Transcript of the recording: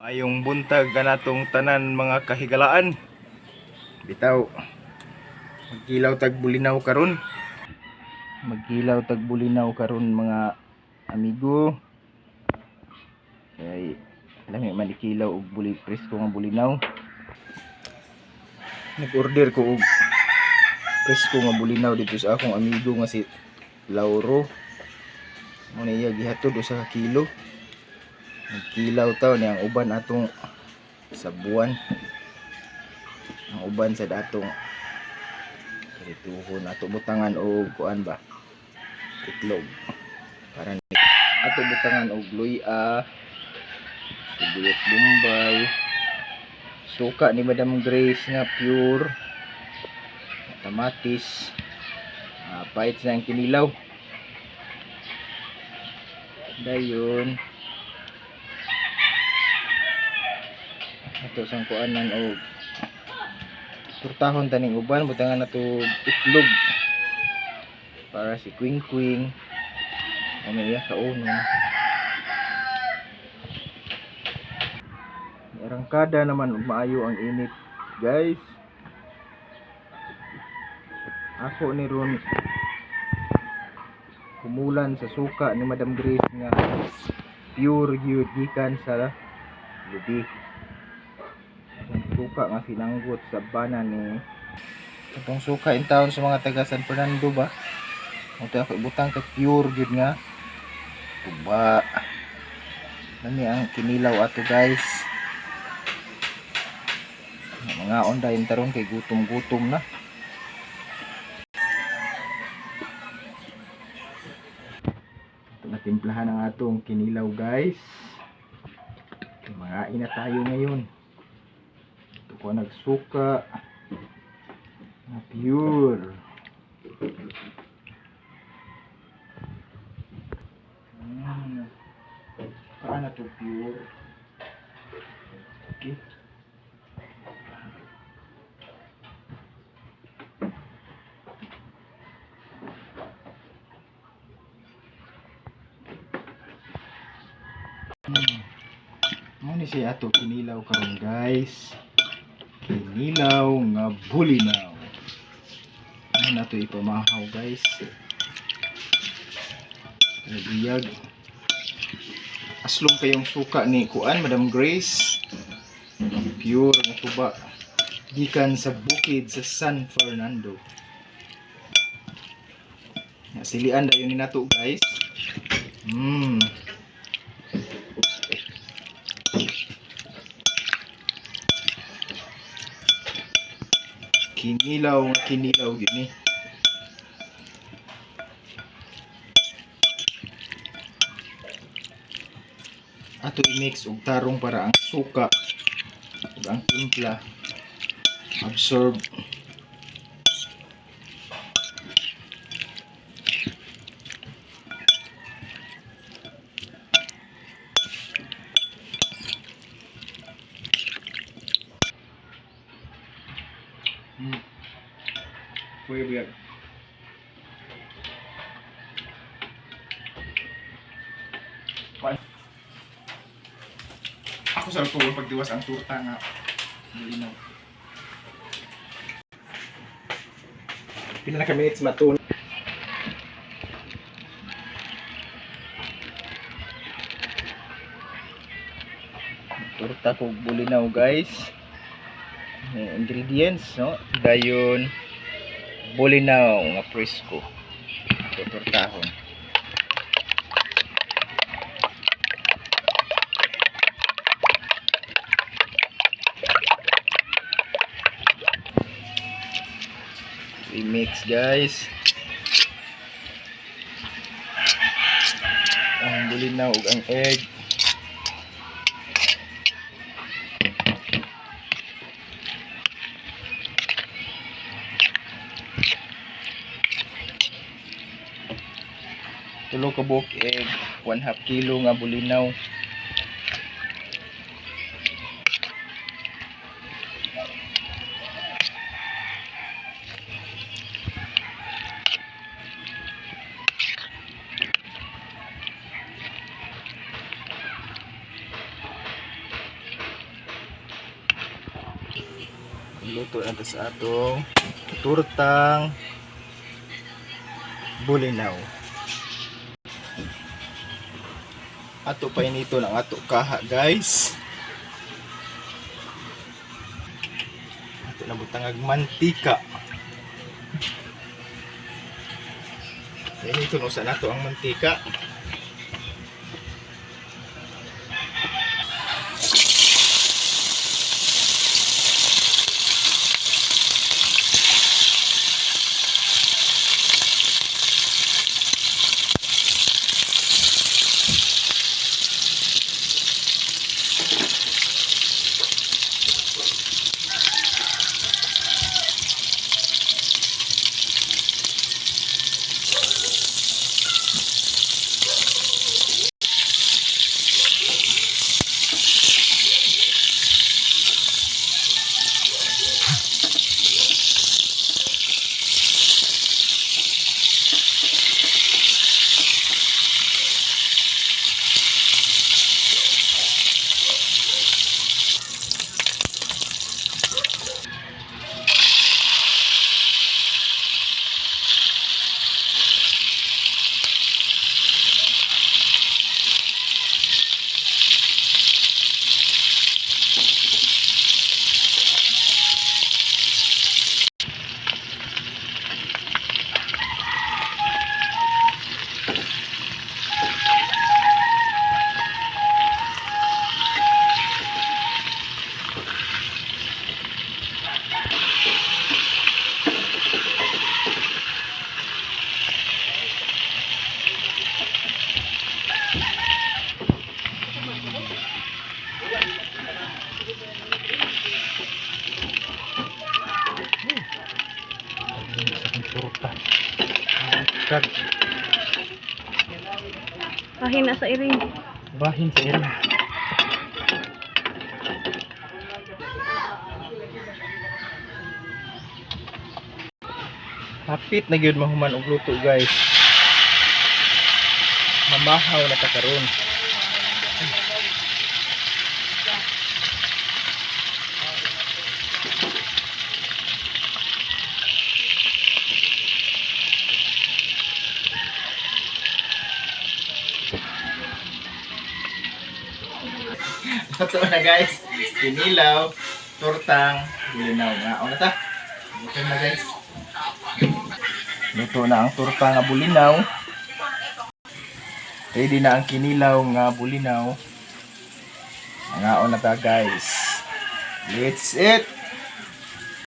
Ayong buntag kanatong tanan mga kahigalaan. Bitaw, magkilaw tag bulinaw karon. Magkilaw tag bulinaw karon mga amigo. Kay lami man ikilaw og presko nga bulinaw. Nag-order ko og presko nga bulinaw dito sa akong amigo nga si Lauro. Mo niya gihatod usa ka kilo. Nagkilaw taw ni ang uban atong sa buwan. Ang uban sa datong rituhon ato butangan og kuan ba? Itlog. Para ni ato butangan og luya, sibuyas bombay, suka ni Madam Grace nga pure, kamatis, pait sa ang kinilaw. Dayon ato sang kuanan og turtahon taning uban, butangan nato itlog para si Quing Quing ano iya kaunon. Arangkada naman ug maayo ang init, guys. Ako ni ron kumulan sa suka ni Madam Grace nga pure gyud gikan sa lubi. Ang suka nga sinanggot sa bana ni itong suka in town sa mga taga San Fernando ba. Ito ako ibutang kay pure gyud nga tuba. Nani ang kinilaw ato, guys. Mga onda yung tarong kay gutom-gutom na. Ito na timplahan ang atong kinilaw, guys. Mga ina tayo ngayon. Ito ko nagsuka na pure. Paano to pure? Okay. Ano siya ato kinilaw karon, guys. Kinilaw nga bulinaw. Ano na to ipamahaw, guys. Nabiyag. Aslong kayong suka ni kuan Madam Grace. Pure nga tuba. Gikan sa bukid sa San Fernando. Silian dayon ni nato, guys. Kinilaw gini. Ato i-mix og tarong para ang suka ug ang timpla absorb. Kuya biag. Ako sa ko pagdiwas ang turta nga bulinaw. Pila na ka minutes matun. Turta ko bulinaw, guys. Ingredients, no? Dayon bulinaw nga presko. Turtahon. I-mix, guys. Ang bulinaw ug ang egg. Tulo ka buok egg, 1/2 kilo nga bulinaw. Luto na to sa atong turtang bulinaw. Ato pa inito ng ato kaha, guys. Ato na butangag mantika. Inito no sa nato ang mantika. Kahina sa iring. Bahin sa iring. Hapit na gyud mahuman og luto, guys. Mamahaw na ta karon. Luto na, guys. Kinilaw, tortang bulinaw. Nga na ta. Luto na, guys. Luto na ang tortang nga bulinaw. Ready na ang kinilaw nga bulinaw. Nga na ta, guys. Let's eat.